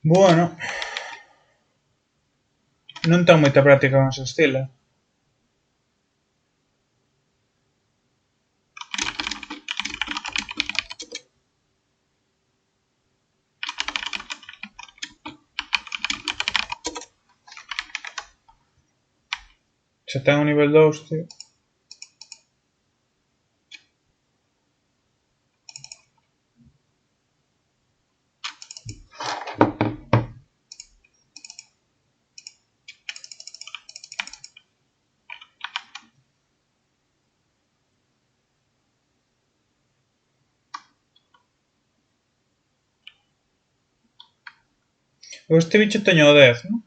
Bueno, non ten moita práctica con ese estilo. Se ten o nivel 2, tío. Este bicho teño o 10, non?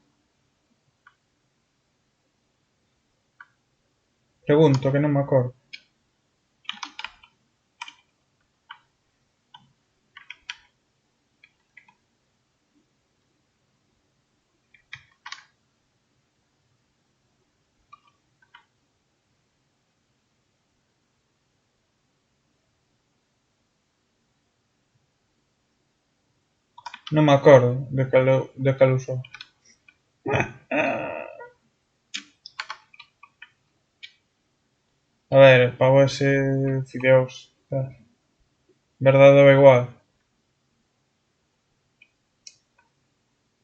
Pregunto, que non me acordo. Non me acordo de cal usou. A ver, pago ese fideos. Verdade ou igual.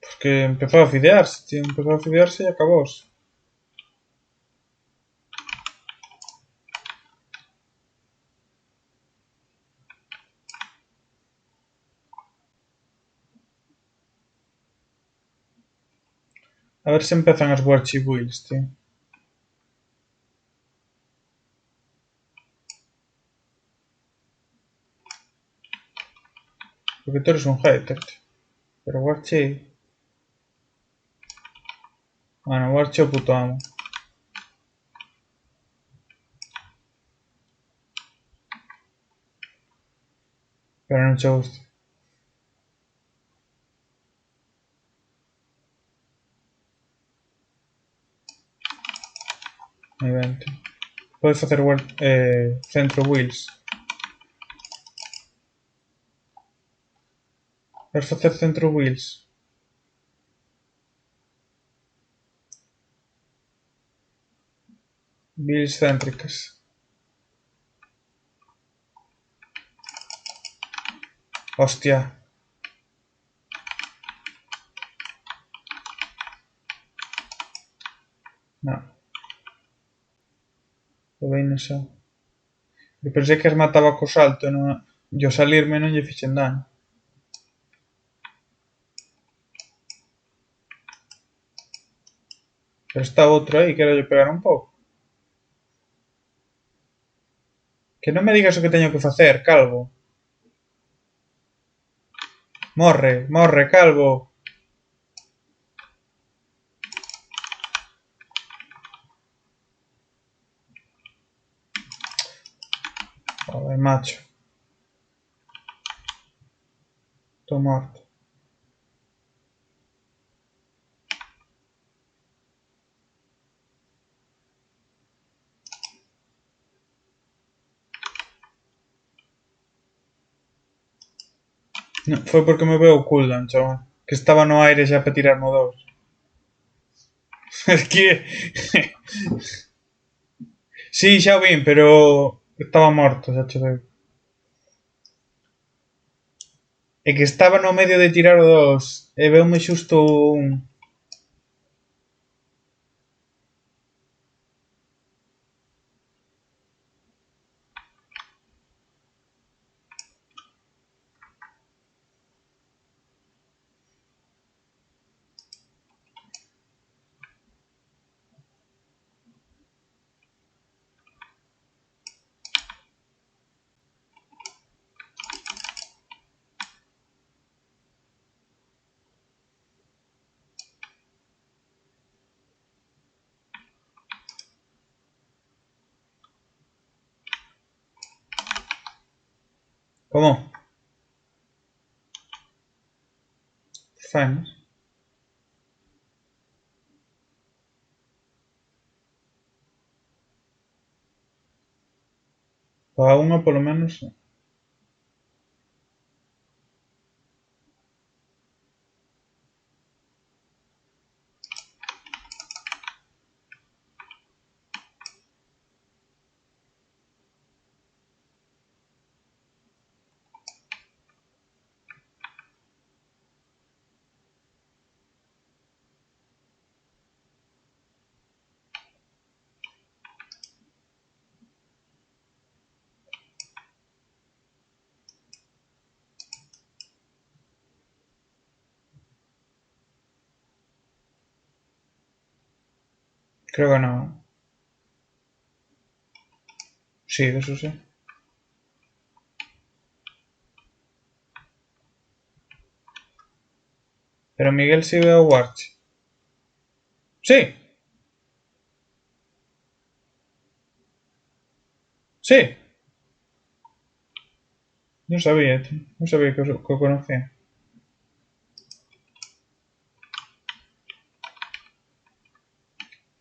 Pues que empezou a fidearse, tío. Empezou a fidearse e acabóse. A ver se empezan as Warchi Wheels, tío. Porque tú eres un hater, tío. Pero Warchi... Bueno, Warchi o puto amo. Pero non che gusta. Moi ben, tío. Podes facer centro wheels. Podes facer centro wheels. Wheels céntricas. Hostia. No. Lo veis nesa. Eu pensei que as mataba co salto, non? Yo salirme non lle fixen dano. Pero está outro aí, quero lle pegar un pouco. Que non me digas o que teño que facer, calvo. Morre, morre, calvo. Joder, macho. Estou morto. Non, foi porque me veo o cooldown, chaval. Que estaba no aire xa para tirar no 2. Es que... sí, xa o vin, pero... Estaba morto, xa che veo. É que estaba no medio de tirar o 2. E veume xusto un... Como? Fanos. Para unha, polo menos... Creo que no. Sí, de eso sí. Pero Miguel sí ve a Warchi. Sí, sí. No sabía, tío. No sabía que o conocía.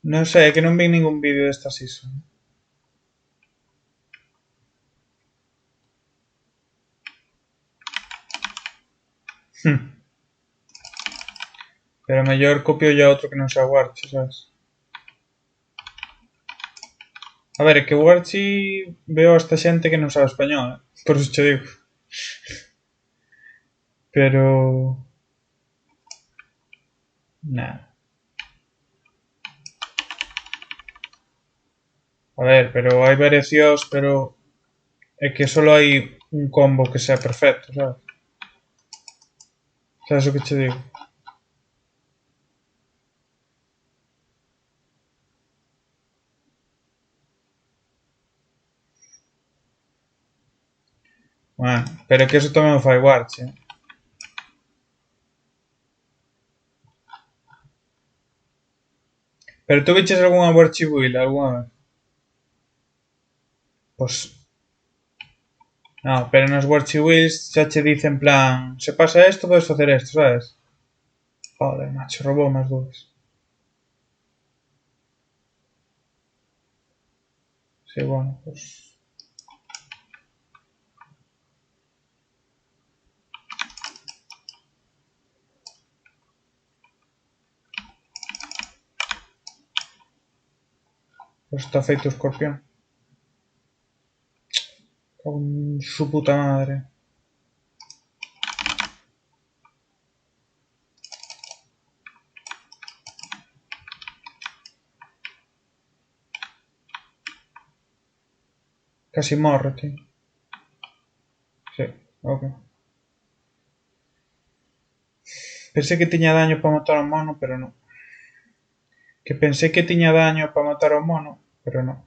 No sé, é que non vi ningún vídeo desta season. Pero mellor copio ya outro que non sea Warchi, sabes? A ver, é que Warchi veo a esta xente que non sabe español, por eso che digo. Pero... Nada. A ver, pero hai variacións, pero é que solo hai un combo que sea perfecto, sabes? Sabes o que che digo? Bueno, pero é que eso tamén o fai Warchi, eh? Pero tú viches algunha Warchi Build alguna vez? Pois... No, pero nos Warchi Wheels xa che dice en plan, se pasa esto, podes facer esto, sabes? Joder, macho, robou máis dúas. Sí, bueno, pues... Pues está feito escorpión. Con su puta madre. Casi morre, tío. Sí, ok. Pensé que tiña daño para matar ao mono, pero non. Que pensé que tiña daño para matar ao mono, pero non.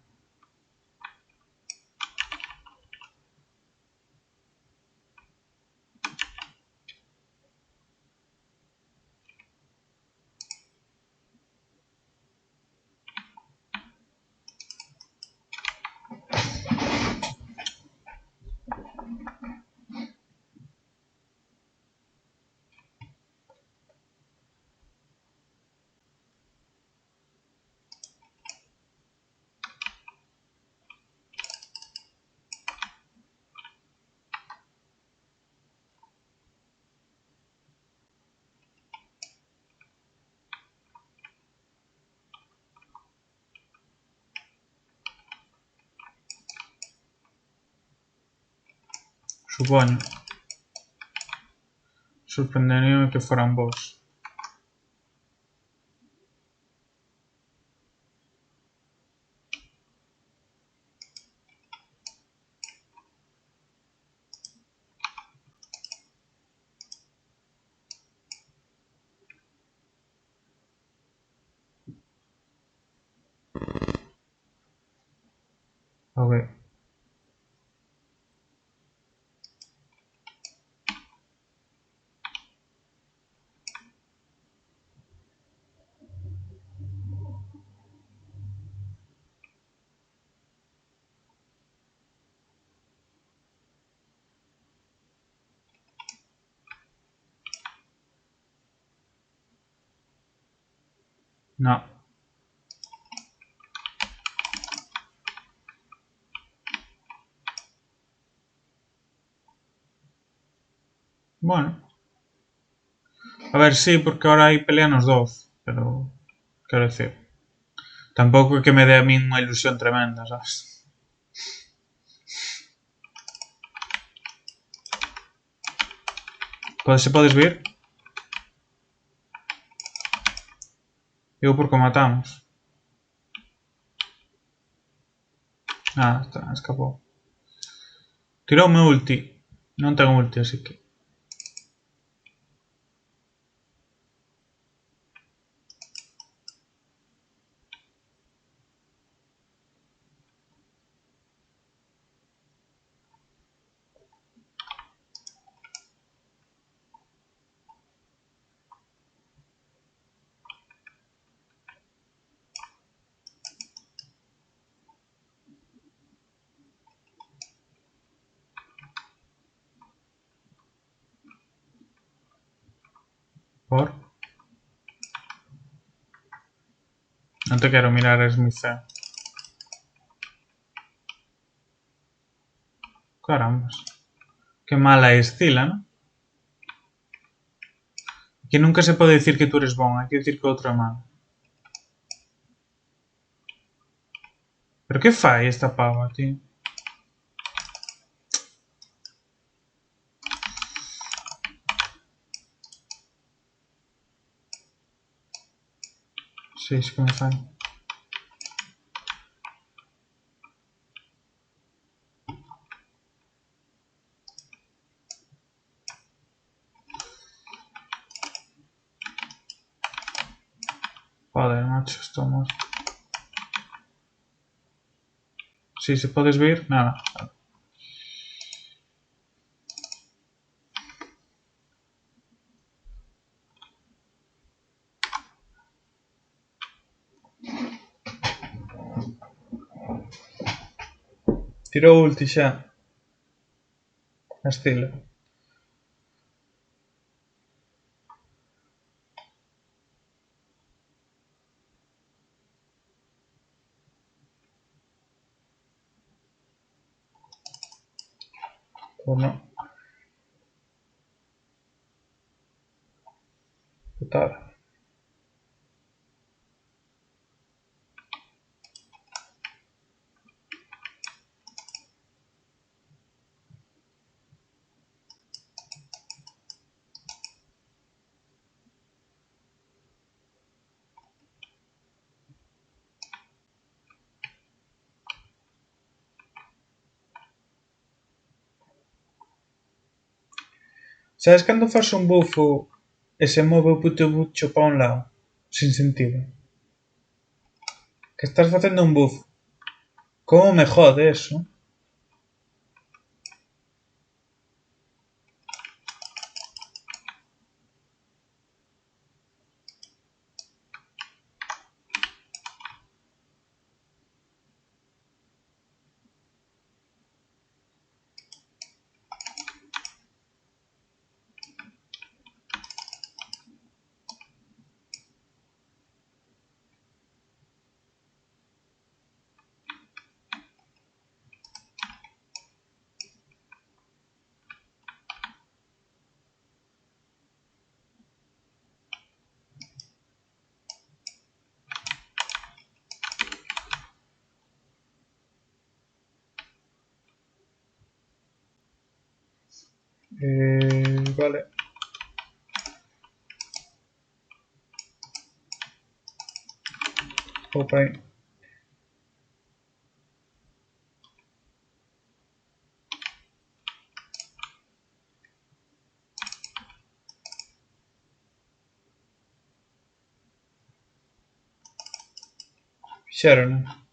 Supoño. Sorprenderíame que foran vos. Ok. No. Bueno. A ver, sí, porque ahora aí pelean os dous. Pero... Quero decir... Tampouco é que me dé a min unha ilusión tremenda, sabes? Se podes vir? Digo porque o matamos. Ah, está, escapou. Tiroume ulti. Non ten ulti, así que... ¿Por? No te quiero mirar, es muy feo. Caramba. Qué mala Escila, ¿no? Aquí nunca se puede decir que tú eres bon, hay que decir que otro é malo. Pero que fai esta pava, tío? Sí, que me fai. Joder, macho, estamos... Sí, se podes ver, nada. Tirou ulti xa. A Escila. Pues no. Putada. Sabes cando fas un bufo e se move o puto bucho pa un lado? Sin sentido. Que estás facendo un buff. Como me jode eso? Vale. Opa aí. Fixeron, non?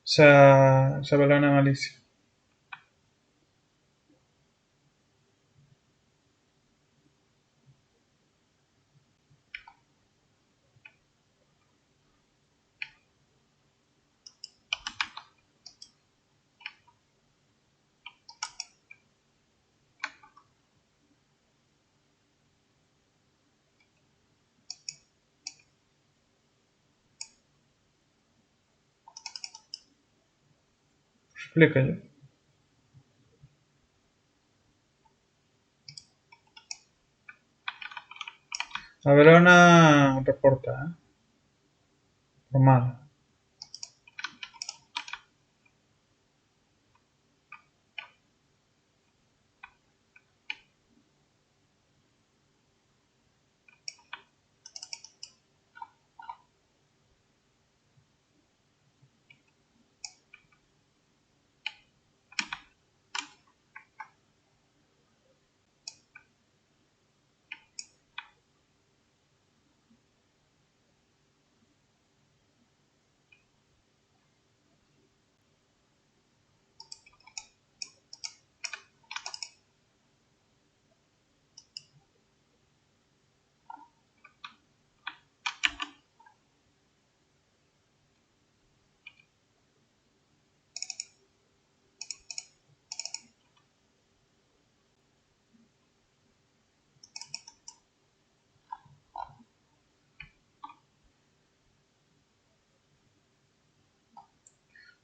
Esa velona malicia. Explícalle. A velona reporta, por mala.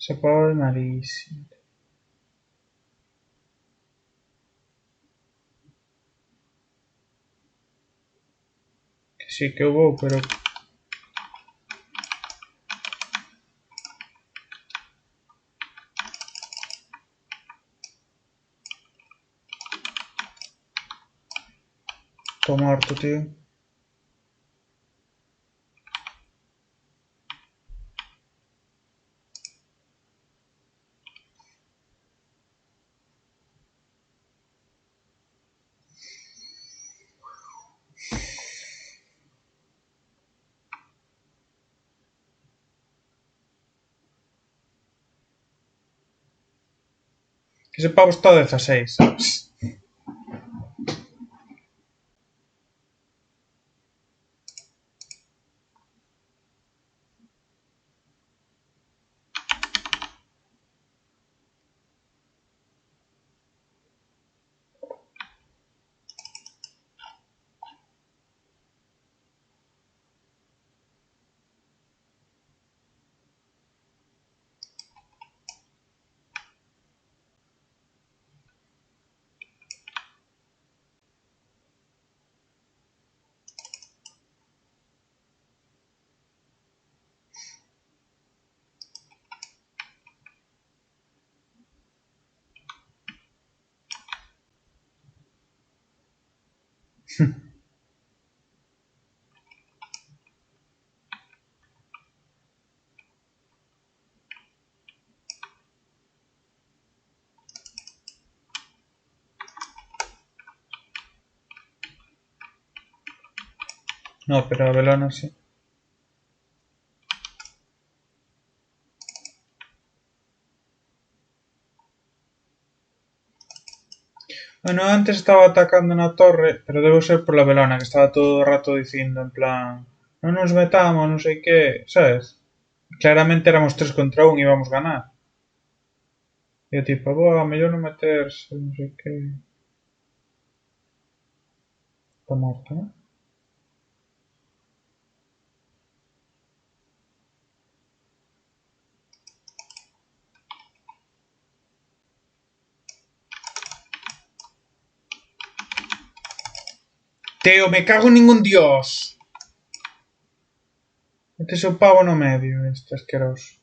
Ese pavo é malísimo. Que sí que eu vou, pero... Tô morto, tío. Ese pavo está a 16, sabes? No, pero a Belona sí. Bueno, antes estaba atacando na torre, pero debo ser por la Belona, que estaba todo o rato dicindo en plan, non nos metamos, non sei que, sabes? Claramente éramos 3 contra 1 e íbamos ganar. E eu tipo, boa, mellor non meterse, non sei que. Está morto, non? Teo, me cago en ningún dios. Métese o pavo no medio, este asqueroso.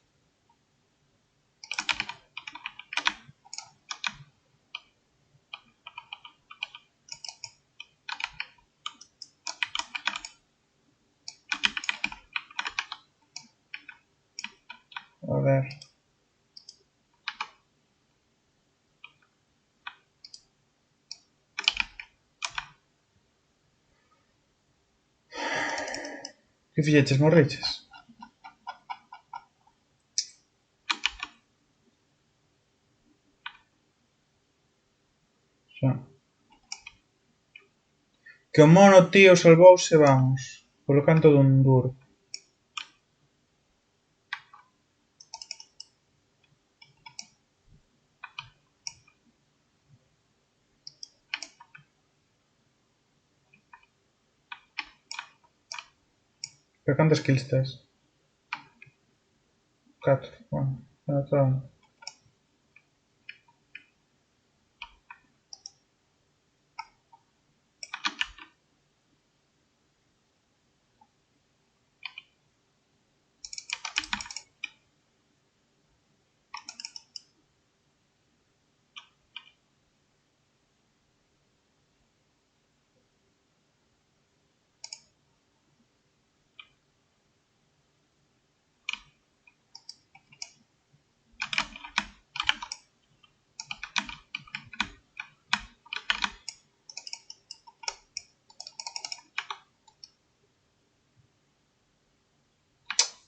A ver. Que fixeches, morriches? Xa. Que o mono, tío, salvouse, vamos. Polo canto dun duro. Pero cantas kills tes? 4. Bueno, xa está.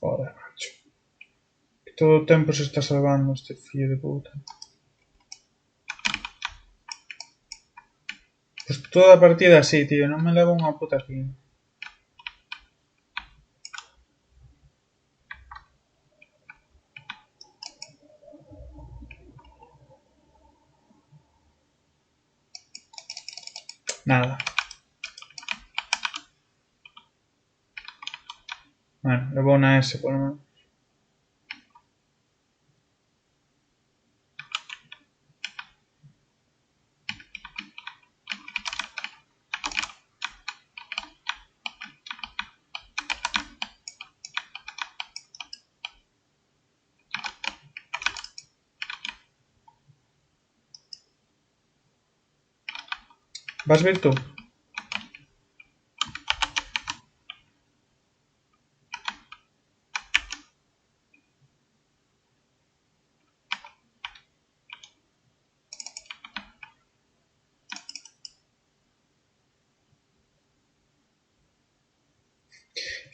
Joder, macho. Que todo o tempo se está salvando este fillo de puta. Pues toda a partida así, tío. Non me levo unha puta kill. Nada. Bueno, levou na S, por lo menos. Vas vir tú?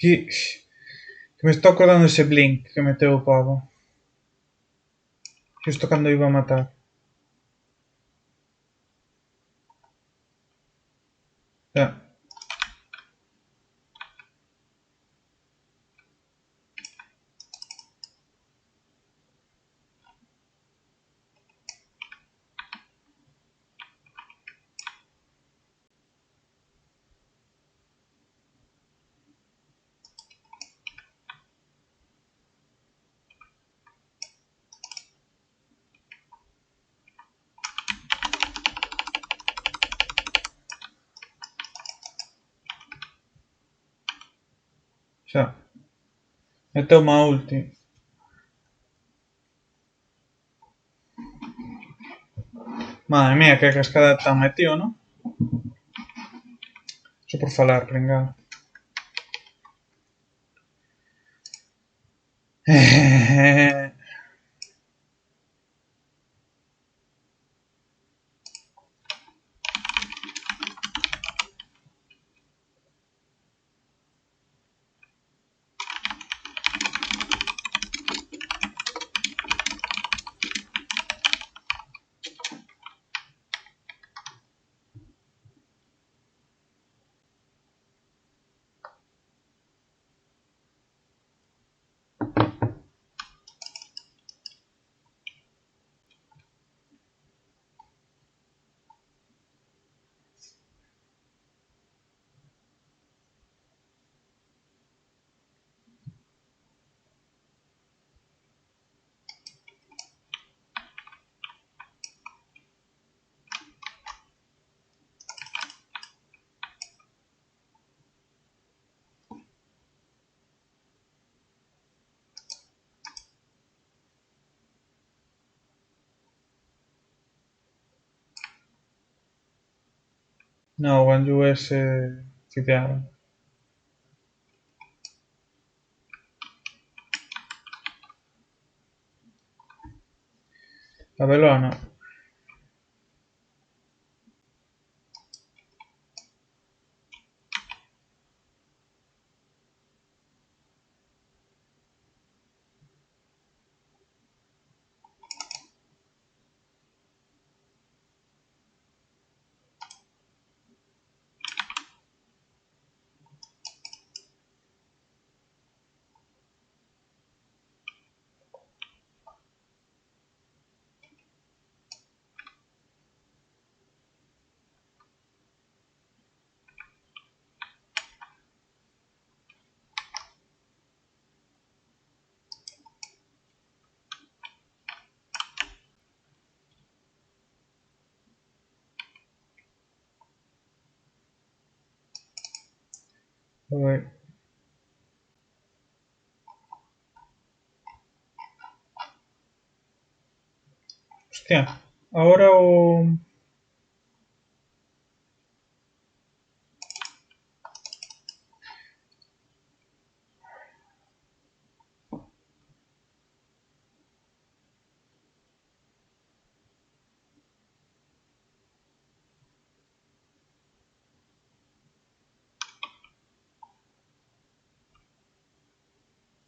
Que me estou acordando ese blink que meteu o pavo. Justo cando iba a matar. Ya. Xa. Meteu unha ulti. Madre mía, que cascada tan metido, ¿no? Só por falar, pringado. No, Wanju ese fitearon. A Belona. A ver. Hostia. Ahora o...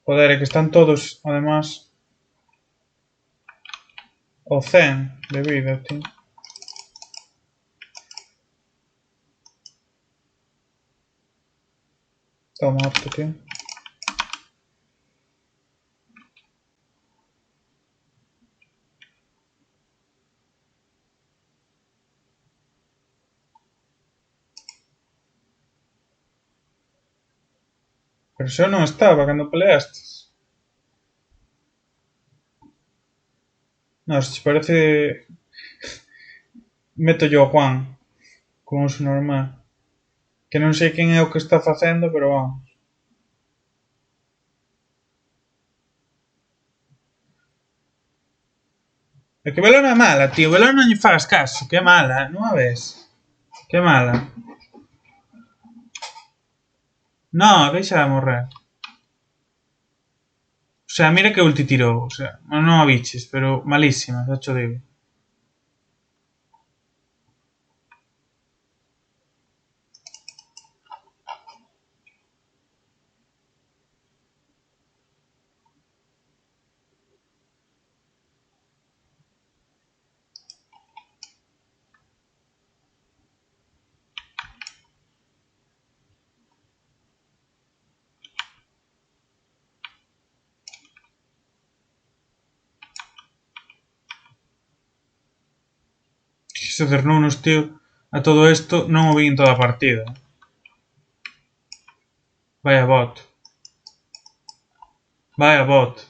Joder, é que están todos, además, o 100 de vida, tío. Está muerto, tío. Pero xa non estaba cando peleastes. No, se te parece... Meto yo a Juan. Con uso normal. Que non sei quen é o que está facendo, pero vamos. É que Belona é mala, tío. Belona non lle fagas caso, que é mala, non a ves? Que mala. No, deixa de morrer. O sea, mira que ulti tirou. O sea, non a biches, pero malísima, xa cho digo. Se cernounos, tío. A todo isto non o vi en toda a partida. Vaya bot. Vaya bot.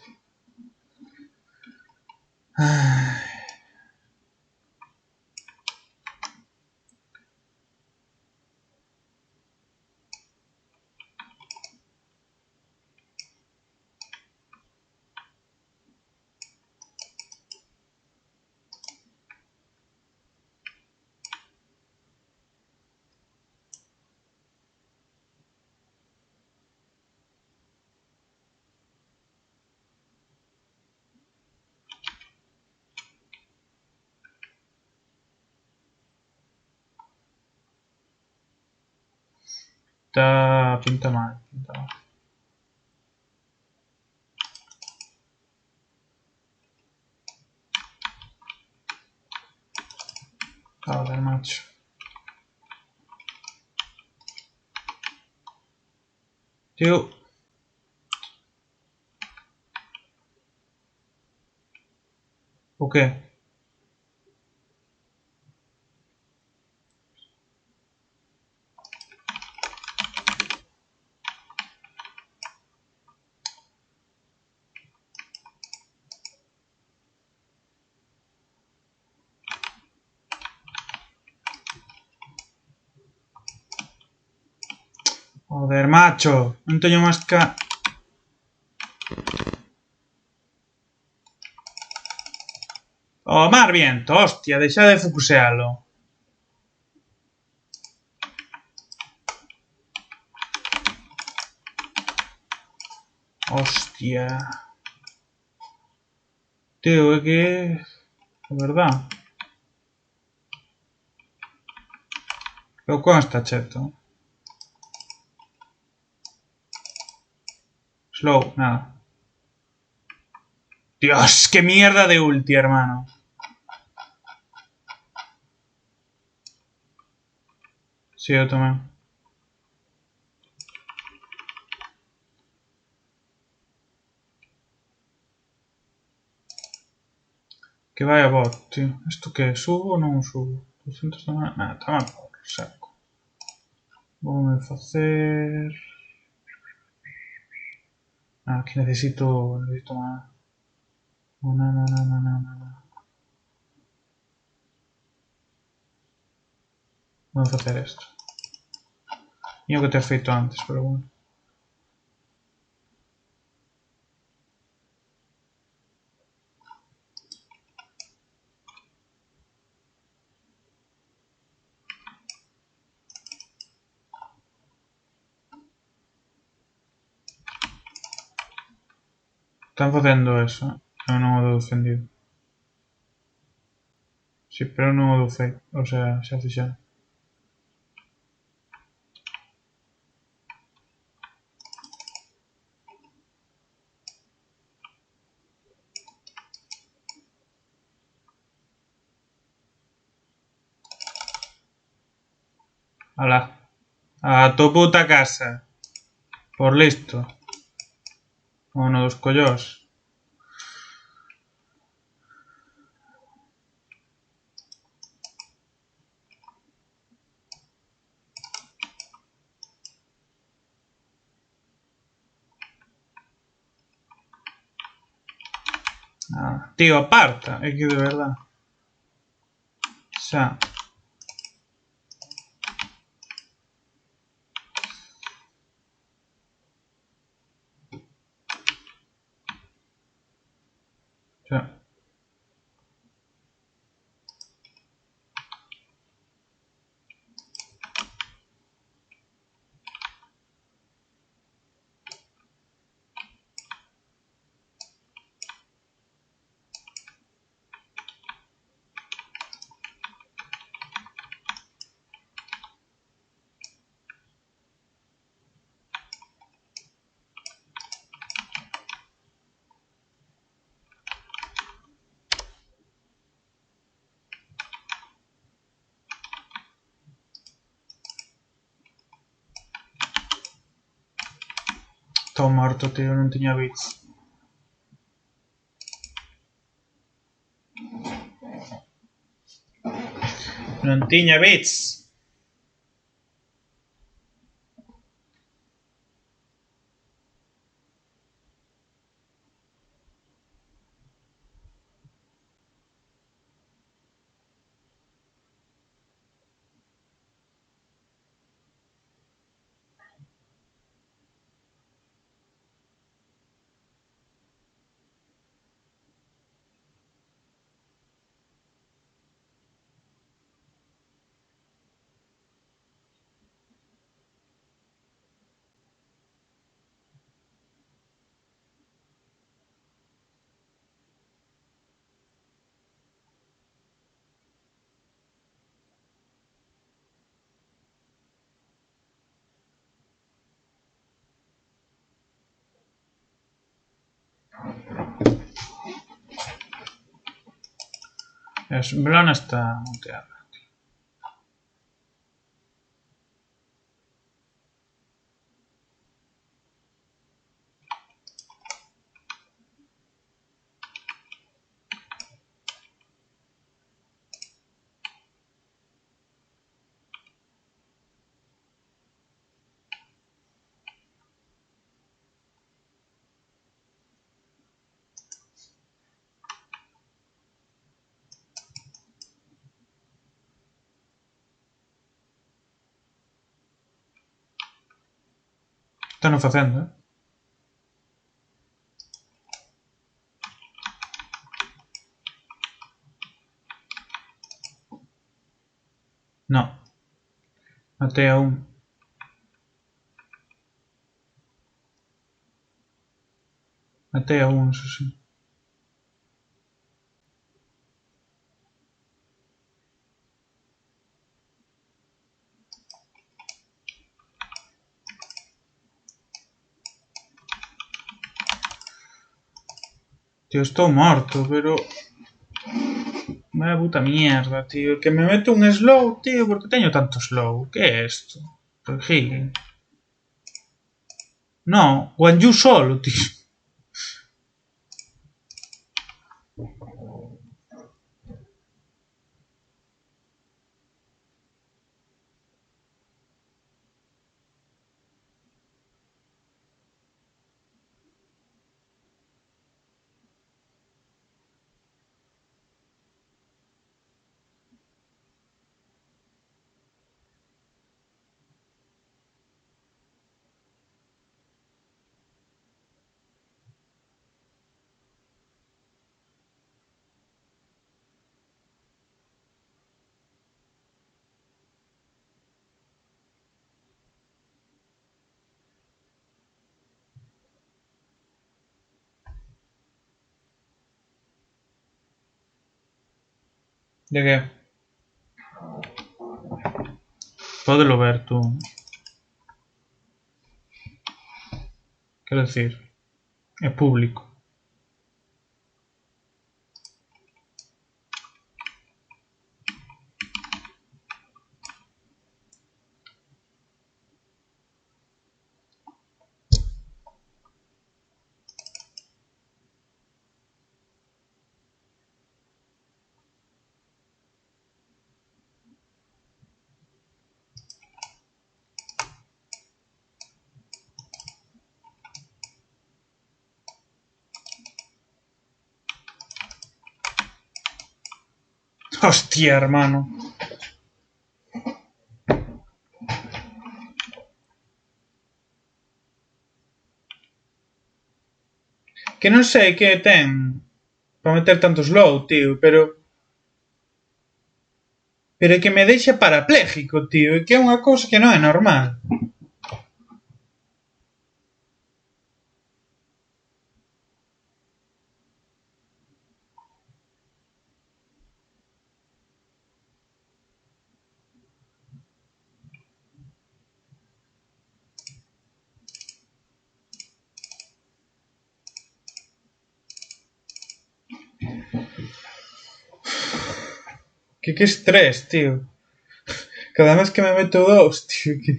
Pinta mal, pinta mal. Joder, macho. Tío. O qué? Joder, macho. Non teño máis que... Oh, mar viento, hostia, deixa de fucusealo. Hostia. Tío, é que... De verdad. Eu con está cheto. Slow, nada. Dios, qué mierda de ulti, hermano. Sí, yo tamén. Que vaya bot, tío. ¿Esto qué? ¿Subo ou non subo? 200 de mana... Nada, está mal por saco. Vou facer... Ah, aquí necesito más. No, no, no, no, no, no, no. Vou facer isto. Tinha que ter feito antes, pero bueno. Están facendo eso. Eu non o dou defendido. Sí, pero non o dou feito. O sea, xa fixeron. Alá. A tu puta casa. Por listo. Uno dos collós. Ah, tío, aparta. É que de verdad. Xa. Xa. estou morto, tío, non tiña bits. Non tiña bits. Belona está muteada. Están facendo, No. Matei a un. Matei a un, eso sí. Tío, estou morto, pero... Vaya puta mierda, tío. Que me mete un slow, tío. ¿Por qué teño tanto slow? ¿Qué es esto? Healing. No, Guan Yu solo, tío. ¿De qué? Pódelo ver tú. Quero decir, é público. Hostia, hermano. Que non sei que ten para meter tanto slow, tío, pero... Pero é que me deixa parapléjico, tío. É que é unha cousa que non é normal. Que estrés, tío. Cada vez que me meto dous, tío, que...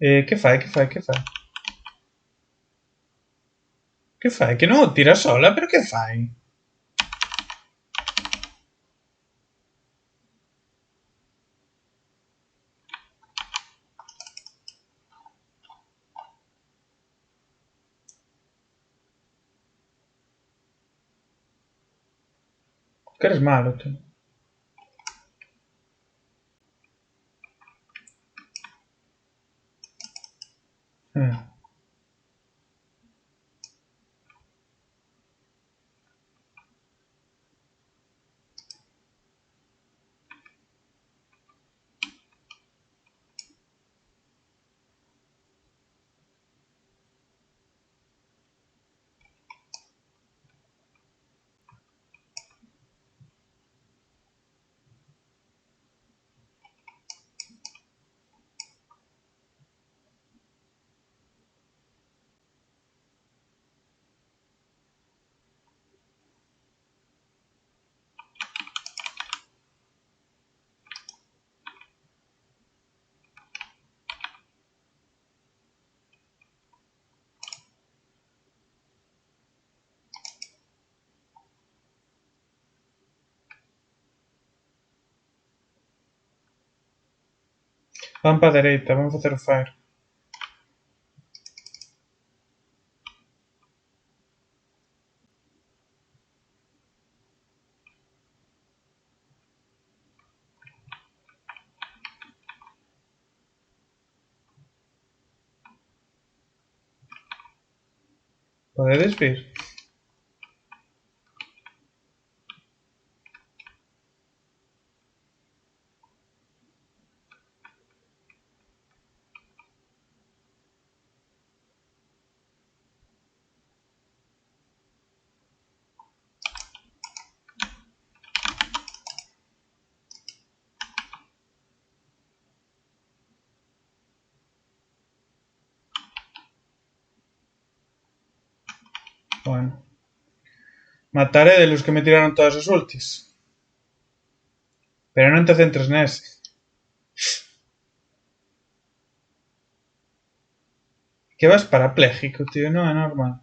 Che fai, che fai, che fai? Che fai? Che no, tira sola, però che fai? Que eres malo, tú. Eh. Van para a dereita, vamos facer o fire. Podedes vir? Bueno. Mataré de los que me tiraron todas as ultis. Pero non te centres nese. Que vas parapléjico, tío, non é normal.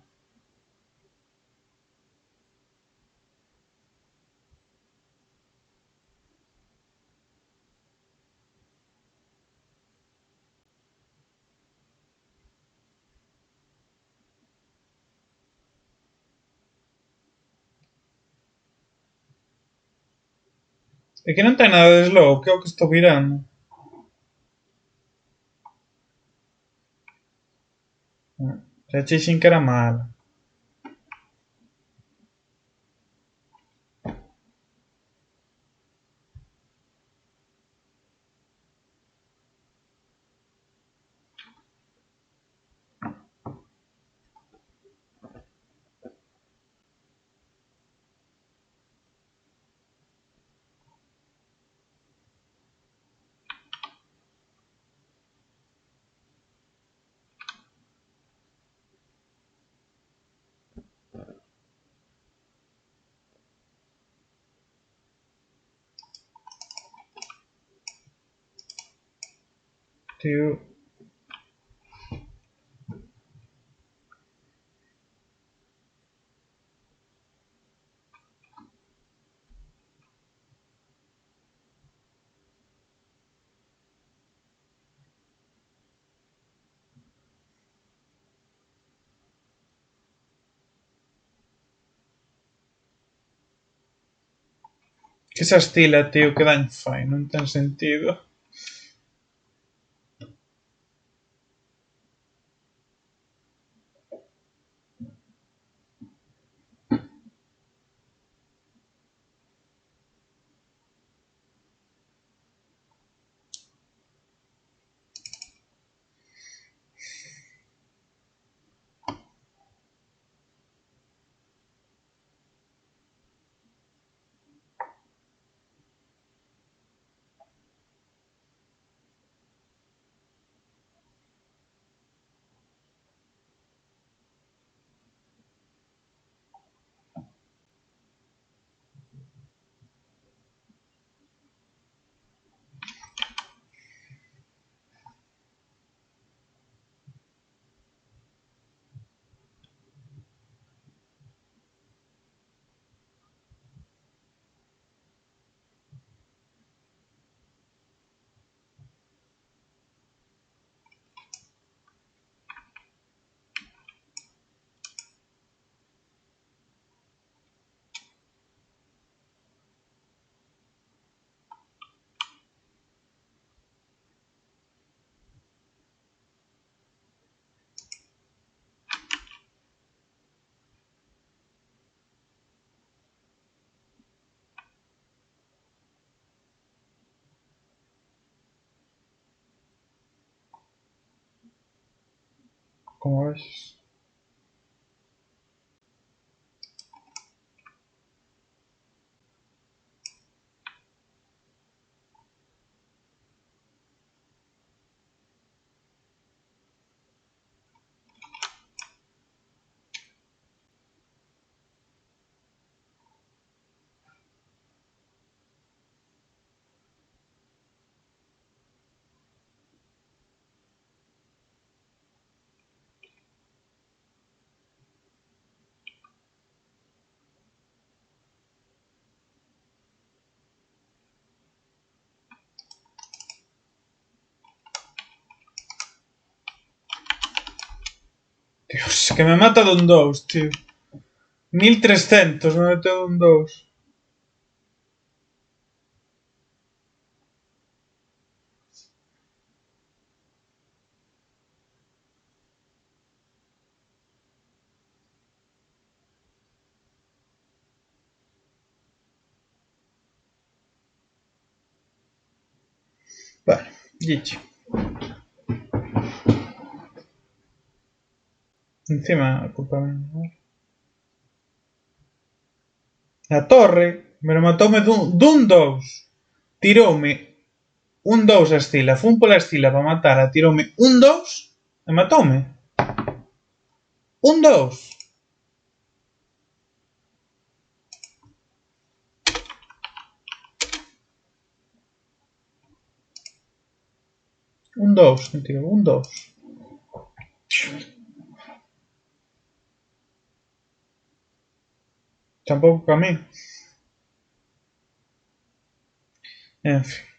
É que non ten nada de slow, que é o que estou virando. Xa che xin que era mala. Tío. Que esa estila, tío, que daño fai, non ten sentido. como ves. Dios, que me mata de un 2, tío. 1300 me mete de un 2. Vale, dicho. Encima, culpa mía. A torre, me lo matoume dun 2. Tiroume un 2 a estila. Fun pola estila para matar. Tiroume un 2 e matoume. Un 2. Un 2, me tirou. Un 2. Tampouco camino. En fin.